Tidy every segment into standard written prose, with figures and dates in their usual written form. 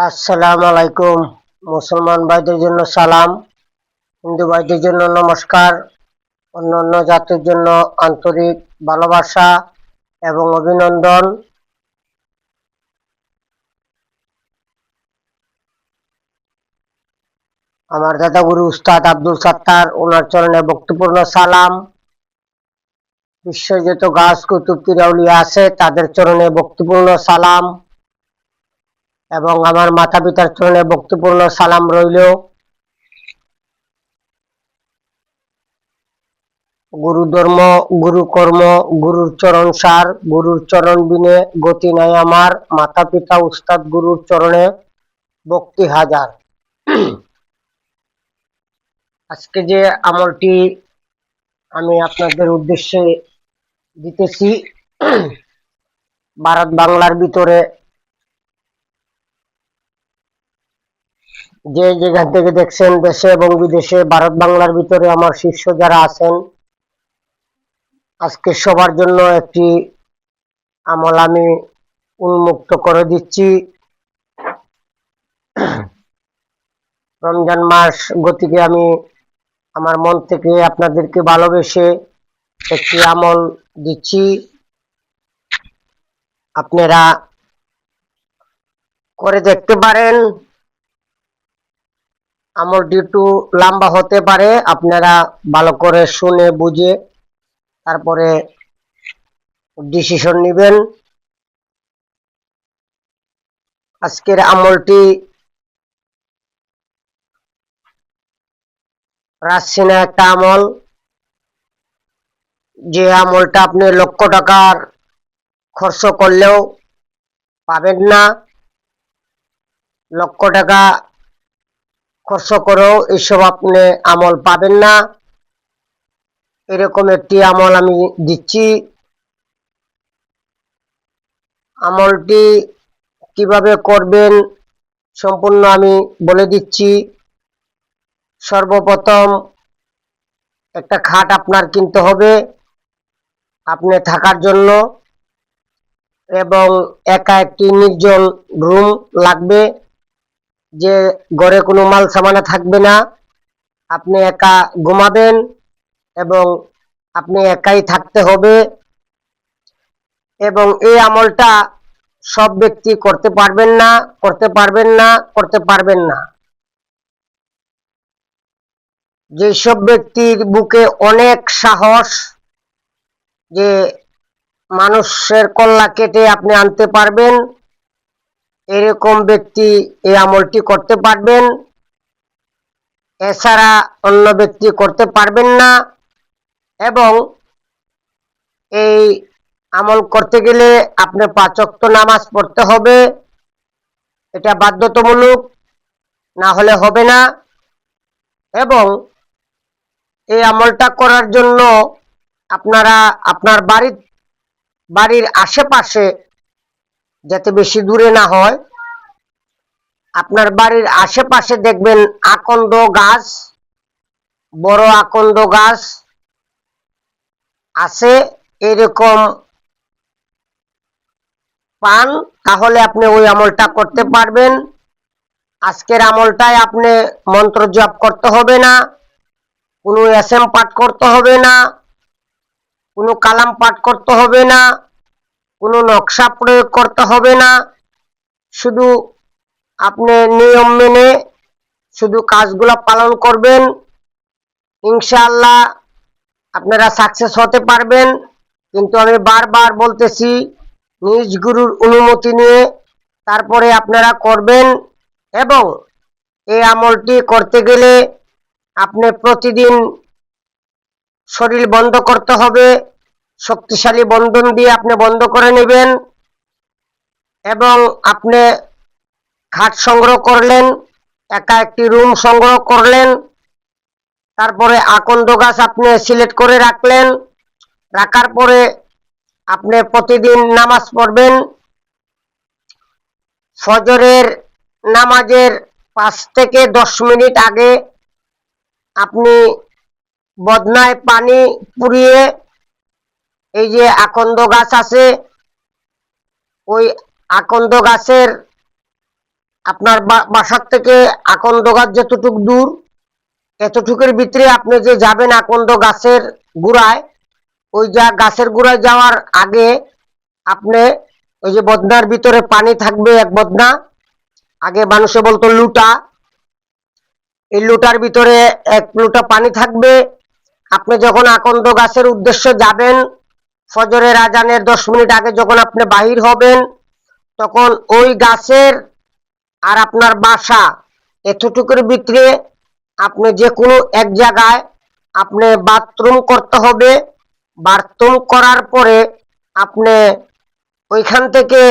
আসসালামু আলাইকুম। মুসলমান ভাইদের জন্য সালাম, হিন্দু ভাইদের জন্য নমস্কার, অন্যান্য জাতির জন্য আন্তরিক ভালোবাসা এবং অভিনন্দন। আমার দাদা গুরু উস্তাদ আব্দুল সাত্তার, ওনার চরণে ভক্তিপূর্ণ সালাম। বিশ্বের যত গাছ কুতুব পীর আউলিয়া আছে তাদের চরণে ভক্তিপূর্ণ সালাম এবং আমার মাতা পিতার চরণে ভক্তিপূর্ণ সালাম রইল। গুরু ধর্ম, গুরু কর্ম, গুরুর চরণ সার, গুরুর চরণ বিনে গতি নাই আমার। মাতা পিতা উস্তাদ গুরুর চরণে ভক্তি হাজার। আজকে যে আমলটি আমি আপনাদের উদ্দেশ্যে দিতেছি, ভারত বাংলার ভিতরে যে যেখান থেকে দেখছেন, দেশে এবং বিদেশে, ভারত বাংলার ভিতরে আমার শিষ্য যারা আছেন, আজকে সবার জন্য একটি আমল আমি উন্মুক্ত করে দিচ্ছি। রমজান মাস গতিকে আমি আমার মন থেকে আপনাদেরকে ভালোবেসে একটি আমল দিচ্ছি। আপনারা করে দেখতে পারেন। আমলটি একটু লম্বা হতে পারে, আপনারা ভালো করে শুনে বুঝে তারপরে ডিসিশন নেবেন। আজকের আমলটি রাজসিনা একটা আমল, যে আমলটা আপনি লক্ষ টাকার খরচ করলেও পাবেন না। লক্ষ টাকা খরচ করেও এসব আপনি আমল পাবেন না। এরকম একটি আমল আমি দিচ্ছি। আমলটি কিভাবে করবেন সম্পূর্ণ আমি বলে দিচ্ছি। সর্বপ্রথম একটা খাট আপনার কিনতে হবে আপনি থাকার জন্য, এবং একা একটি নির্জন রুম লাগবে, যে ঘরে কোনো মাল সামানা থাকবে না, আপনি একা ঘুমাবেন এবং আপনি একাই থাকতে হবে। এবং এই আমলটা সব ব্যক্তি করতে পারবেন না, করতে পারবেন না, করতে পারবেন না। যেসব ব্যক্তির বুকে অনেক সাহস, যে মানুষের কল্লা কেটে আপনি আনতে পারবেন, এরকম ব্যক্তি এই আমলটি করতে পারবেন। এছাড়া অন্য ব্যক্তি করতে পারবেন না। এবং এই আমল করতে গেলে আপনি 5 ওয়াক্ত নামাজ পড়তে হবে, এটা বাধ্যতামূলক, না হলে হবে না। এবং এই আমলটা করার জন্য আপনারা আপনার বাড়ির আশেপাশে, যাতে বেশি দূরে না হয়, আপনার বাড়ির আশেপাশে দেখবেন আকন্দ গাছ, বড় আকন্দ গাছ আছে, এরকম পান, তাহলে আপনি ওই আমলটা করতে পারবেন। আজকের আমলটায় আপনি মন্ত্র জপ করতে হবে না, কোনো এসএম পাঠ করতে হবে না, কোনো কালাম পাঠ করতে হবে না, কোনো নকশা প্রয়োগ করতে হবে না। শুধু আপনি নিয়ম মেনে শুধু কাজগুলো পালন করবেন, ইনশাআল্লাহ আপনারা সাকসেস হতে পারবেন। কিন্তু আমি বারবার বলতেছি, নিজ গুরুর অনুমতি নিয়ে তারপরে আপনারা করবেন। এবং এই আমলটি করতে গেলে আপনি প্রতিদিন শরীর বন্ধ করতে হবে, শক্তিশালী বন্ধন দিয়ে আপনি বন্ধ করে নেবেন। এবং আপনি খাট সংগ্রহ করলেন, একা একটি রুম সংগ্রহ করলেন, তারপরে আকন্দ গাছ আপনি সিলেক্ট করে রাখলেন। রাখার পরে আপনি প্রতিদিন নামাজ পড়বেন। ফজরের নামাজের 5 থেকে 10 মিনিট আগে আপনি বদনায় পানি পুড়িয়ে, এই যে আকন্দ গাছ আছে, ওই আকন্দ গাছের আপনার বাসার থেকে আকন্দ গাছ যতটুক দূর, এতটুকুর ভিতরে আপনি যে যাবেন আকন্দ গাছের গোড়ায়, ওই যা গাছের গোড়ায় যাওয়ার আগে আপনি ওই যে বদনার ভিতরে পানি থাকবে, এক বদনা, আগে মানুষে বলতো লুটা, এই লুটার ভিতরে এক লুটা পানি থাকবে। আপনি যখন আকন্দ গাছের উদ্দেশ্যে যাবেন, ফজরের আজানের 10 মিনিট আগে যখন আপনি বাহির হবেন, তখন ওই গাছের আর আপনার বাসা এতটুকুর ভিতরে আপনি যে কোনো এক জায়গায় আপনি বাথরুম করতে হবে। বাথরুম করার পরে আপনি ওইখান থেকে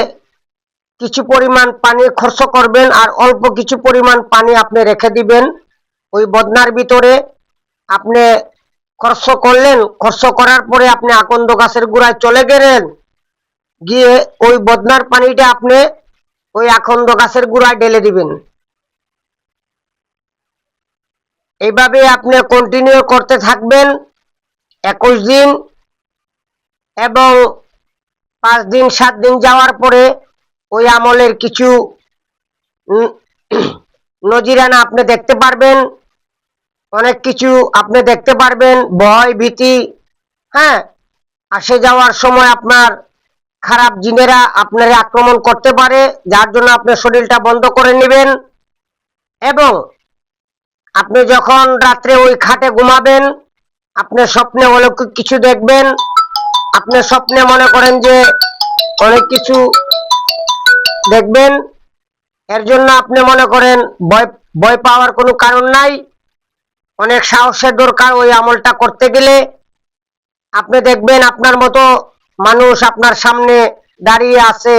কিছু পরিমাণ পানি খরচ করবেন, আর অল্প কিছু পরিমাণ পানি আপনি রেখে দিবেন ওই বদনার ভিতরে। আপনি খরচ করলেন, খরচ করার পরে আপনি আকন্দ গাছের গোড়ায় চলে গেলেন, গিয়ে ওই বদনার পানিটা আপনি ওই আকন্দ গাছের গোড়ায় ঢেলে দিবেন। এইভাবে আপনি কন্টিনিউ করতে থাকবেন 21 দিন, এবং 5 দিন 7 দিন যাওয়ার পরে ওই আমলের কিছু নজিরানা আপনি দেখতে পারবেন, অনেক কিছু আপনি দেখতে পারবেন, ভয় ভীতি, হ্যাঁ, আসে যাওয়ার সময় আপনার খারাপ জিনেরা আপনার আক্রমণ করতে পারে, যার জন্য আপনার শরীরটা বন্ধ করে নেবেন। এবং আপনি যখন রাত্রে ওই খাটে ঘুমাবেন, আপনি স্বপ্নে অলৌকিক কিছু দেখবেন। আপনি স্বপ্নে মনে করেন যে অনেক কিছু দেখবেন, এর জন্য আপনি মনে করেন ভয় ভয় পাওয়ার কোনো কারণ নাই, অনেক সাহসের দরকার ওই আমলটা করতে গেলে। আপনি দেখবেন আপনার মতো মানুষ আপনার সামনে দাঁড়িয়ে আছে,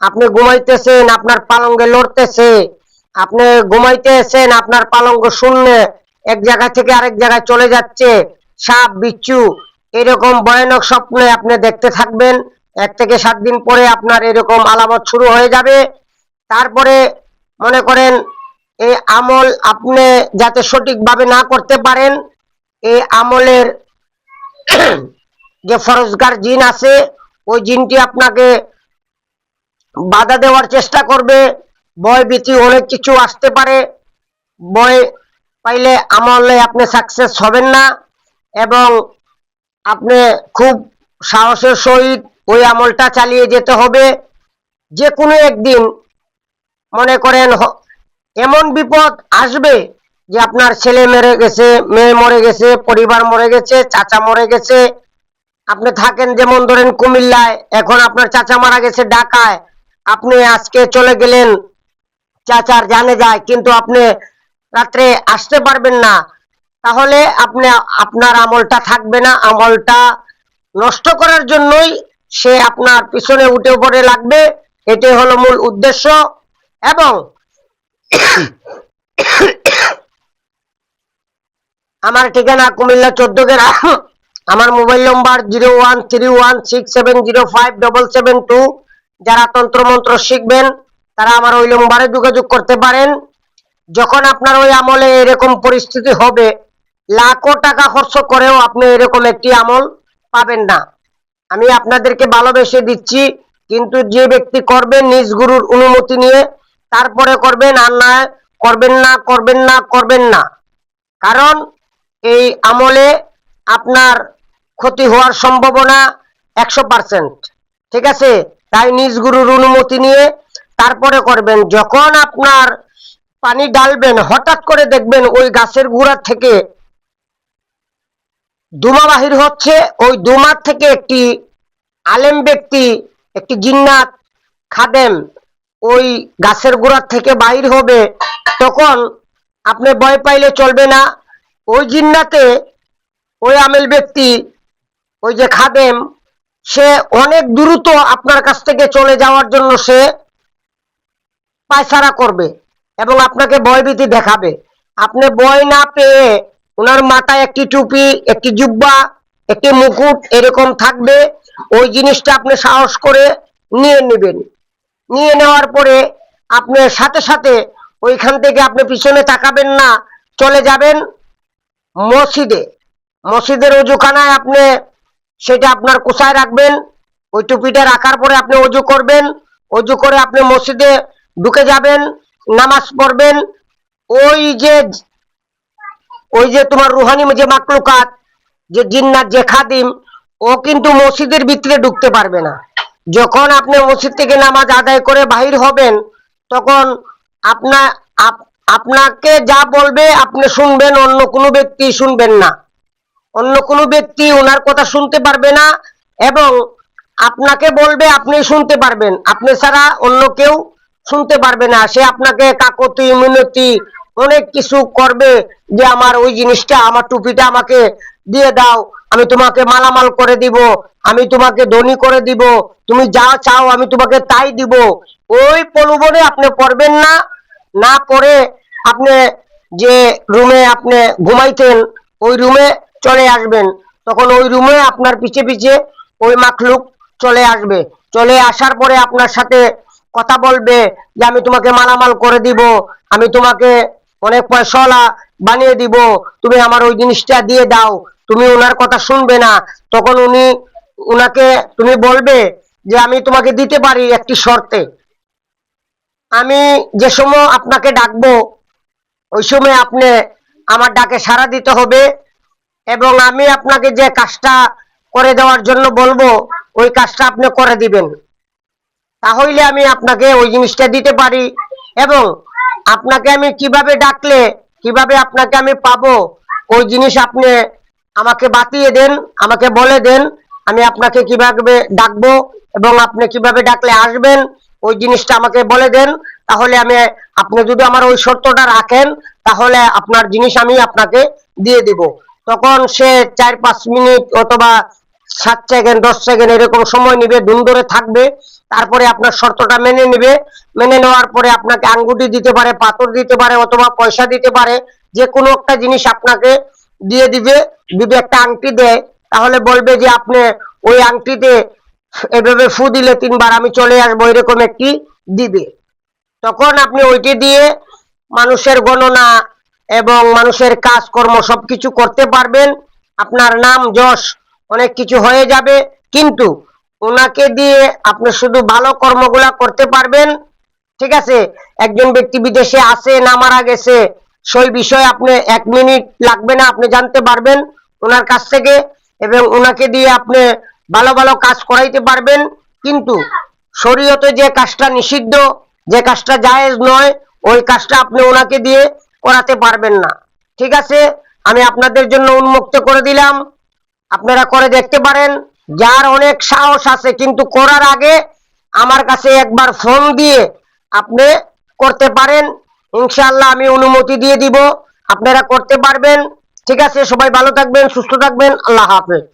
আপনি ঘুমাইতেছেন, আপনার পালঙ্গে লড়তেছে, আপনি ঘুমাইতেছেন, আপনার পালঙ্গ শূন্য, এক জায়গা থেকে আরেক জায়গায় চলে যাচ্ছে, সাপ বিচ্ছু, এরকম ভয়ানক স্বপ্নে আপনি দেখতে থাকবেন। 1 থেকে 7 দিন পরে আপনার এরকম আলামত শুরু হয়ে যাবে। তারপরে মনে করেন এই আমল আপনি যাতে সঠিকভাবে না করতে পারেন, এই আমলের যে ফরজগার জিন আছে, ওই জিনটি আপনাকে বাধা দেওয়ার চেষ্টা করবে। ভয় ভীতি অনেক কিছু আসতে পারে, ভয় পাইলে আমলে আপনি সাকসেস হবেন না, এবং আপনি খুব সাহসের সহিত ওই আমলটা চালিয়ে যেতে হবে। যে কোনো একদিন মনে করেন এমন বিপদ আসবে যে আপনার ছেলে মরে গেছে, মেয়ে মরে গেছে, পরিবার মরে গেছে, চাচা মরে গেছে। আপনি থাকেন যেমন ধরেন কুমিল্লায়, এখন আপনার চাচা মারা গেছে ঢাকায়, আপনি আজকে চলে গেলেন চাচার জানে যায়, কিন্তু আপনি রাত্রে আসতে পারবেন না, তাহলে আপনি আপনার আমলটা থাকবে না। আমলটা নষ্ট করার জন্যই সে আপনার পিছনে উঠে পড়ে লাগবে, এটাই হলো মূল উদ্দেশ্য। এবং আমার ঠিকানা কুমিল্লা 14 গ্রাম, আমার মোবাইল নম্বর 013167057772। যারা তন্ত্রমন্ত্র শিখবেন তারা আমার ওই নম্বরে যোগাযোগ করতে পারেন। যখন আপনার ওই আমলে এরকম পরিস্থিতি হবে, লাখো টাকা খরচ করেও আপনি এরকম একটি আমল পাবেন না। আমি আপনাদেরকে ভালোবেসে দিচ্ছি, কিন্তু যে ব্যক্তি করবেন নিজ গুরুর অনুমতি নিয়ে, তারপরে করবেন, আর না করবেন না, করবেন না, করবেন না। কারণ এই আমলে আপনার ক্ষতি হওয়ার সম্ভাবনা 100%, ঠিক আছে? তাই নিজ গুরুর অনুমতি নিয়ে তারপরে করবেন। যখন আপনার পানি ডালবেন, হঠাৎ করে দেখবেন ওই গাছের গুড়া থেকে ধোঁয়া বাহির হচ্ছে, ওই ধোঁয়ার থেকে একটি আলেম ব্যক্তি, একটি জিন্নাত খাদেম ওই গাছের গোড়ার থেকে বাহির হবে। তখন আপনি ভয় পাইলে চলবে না। ওই জিন্নাতে ওই আমেল ব্যক্তি, ওই যে খাদেম, সে অনেক দ্রুত আপনার কাছ থেকে চলে যাওয়ার জন্য সে পায়চারা করবে এবং আপনাকে ভয়ভীতি দেখাবে। আপনি ভয় না পেয়ে ওনার মাথায় একটি টুপি, একটি জুব্বা, একটি মুকুট এরকম থাকবে, ওই জিনিসটা আপনি সাহস করে নিয়ে নেবেন। নিয়ে নেওয়ার পরে আপনি সাথে সাথে ওইখান থেকে আপনি পিছনে তাকাবেন না, চলে যাবেন মসজিদে। মসজিদের অজুখানায় আপনি সেটা আপনার কোষায় রাখবেন। ওই টুপিটা রাখার পরে আপনি অজু করবেন, অজু করে আপনি মসজিদে ঢুকে যাবেন। নামাজ পড়বেন, ওই যে ওই যে তোমার রুহানি যে মাকলুকাত, যে জিন্নাত, যে খাদিম, ও কিন্তু মসজিদের ভিতরে ঢুকতে পারবে না। যখন আপনি মসজিদ থেকে নামাজ আদায় করে বাহির হবেন, তখন আপনার আপনাকে যা বলবে আপনি শুনবেন, অন্য কোনো ব্যক্তি শুনবেন না। অন্য কোনো ব্যক্তি ওনার কথা শুনতে পারবে না, এবং আপনাকে বলবে আপনি শুনতে পারবেন, আপনি ছাড়া অন্য কেউ শুনতে পারবে না। সে আপনাকে কাকতি মিনতি অনেক কিছু করবে, যে আমার ওই জিনিসটা, আমার টুপিটা আমাকে দিয়ে দাও, আমি তোমাকে মালামাল করে দিব, আমি তোমাকে ধনী করে দিব, তুমি যা চাও আমি তোমাকে তাই দিব। ওই প্রলোভনে আপনি পড়বেন না। না পড়ে আপনি যে রুমে আপনি ঘুমাইতেন ওই রুমে চলে আসবেন। তখন ওই রুমে আপনার পিছে পিছে ওই মাখলুক চলে আসবে। চলে আসার পরে আপনার সাথে কথা বলবে যে আমি তোমাকে মালামাল করে দিব, আমি তোমাকে অনেক পয়সাওয়ালা বানিয়ে দিব, তুমি আমার ওই জিনিসটা দিয়ে দাও। তুমি ওনার কথা শুনবে না। তখন উনাকে তুমি বলবে যে আমি তোমাকে দিতে পারি একটি শর্তে। আমি যে সময় আপনাকে ডাকবো ওই সময় আপনি আমার ডাকে সাড়া দিতে হবে, এবং আমি আপনাকে যে কাজটা করে দেওয়ার জন্য বলবো ওই কাজটা আপনি করে দিবেন। তাহলে আমি আপনাকে ওই জিনিসটা দিতে পারি। এবং আপনাকে আমি কিভাবে ডাকলে কিভাবে আপনাকে আমি পাবো, ওই জিনিস আপনি আমাকে বাতিয়ে দেন, আমাকে বলে দেন আমি আপনাকে কিভাবে ডাকবো এবং আপনি কিভাবে ডাকলে আসবেন, ওই জিনিসটা আমাকে বলে দেন। তাহলে আমি, আপনি যদি আমার ওই শর্তটা রাখেন, তাহলে আপনার জিনিস আমি আপনাকে দিয়ে দিব। তখন সে 4-5 মিনিট অথবা 7 সেকেন্ড 10 সেকেন্ড এরকম সময় নিবে, ধুম ধরে থাকবে। তারপরে আপনার শর্তটা মেনে নেবে। মেনে নেওয়ার পরে আপনাকে আঙ্গুটি দিতে পারে, পাথর দিতে পারে, অথবা পয়সা দিতে পারে। যে কোনো একটা জিনিস আপনাকে দিয়ে দিবে। যদি একটা আংটি দেয়, তাহলে বলবে যে আপনি ওই আংটিতে এভাবে ফু দিলে 3 বার আমি চলে আসবো, এরকম একটি দিবে। তখন আপনি ওইটি দিয়ে মানুষের গণনা এবং মানুষের কাজকর্ম সবকিছু করতে পারবেন। আপনার নাম যশ অনেক কিছু হয়ে যাবে। কিন্তু ওনাকে দিয়ে আপনি শুধু ভালো কর্মগুলা করতে পারবেন। ঠিক আছে? একজন ব্যক্তি বিদেশে আছে না মারা গেছে, সেই বিষয়ে আপনি 1 মিনিট লাগবে না, আপনি জানতে পারবেন ওনার কাছ থেকে, এবং ওনাকে দিয়ে আপনি ভালো ভালো কাজ করাইতে পারবেন। কিন্তু শরীয়তে যে কাজটা নিষিদ্ধ, যে কাজটা জায়েজ নয়, ওই কাজটা আপনি ওনাকে দিয়ে করাতে পারবেন না। ঠিক আছে? আমি আপনাদের জন্য উন্মুক্ত করে দিলাম, আপনারা করে দেখতে পারেন। যার অনেক সাহস আছে কিন্তু করার আগে আমার কাছে একবার ফোন দিয়ে আপনি করতে পারেন, ইনশাআল্লাহ আমি অনুমতি দিয়ে দিব, আপনারা করতে পারবেন। ঠিক আছে? সবাই ভালো থাকবেন, সুস্থ থাকবেন। আল্লাহ হাফেজ।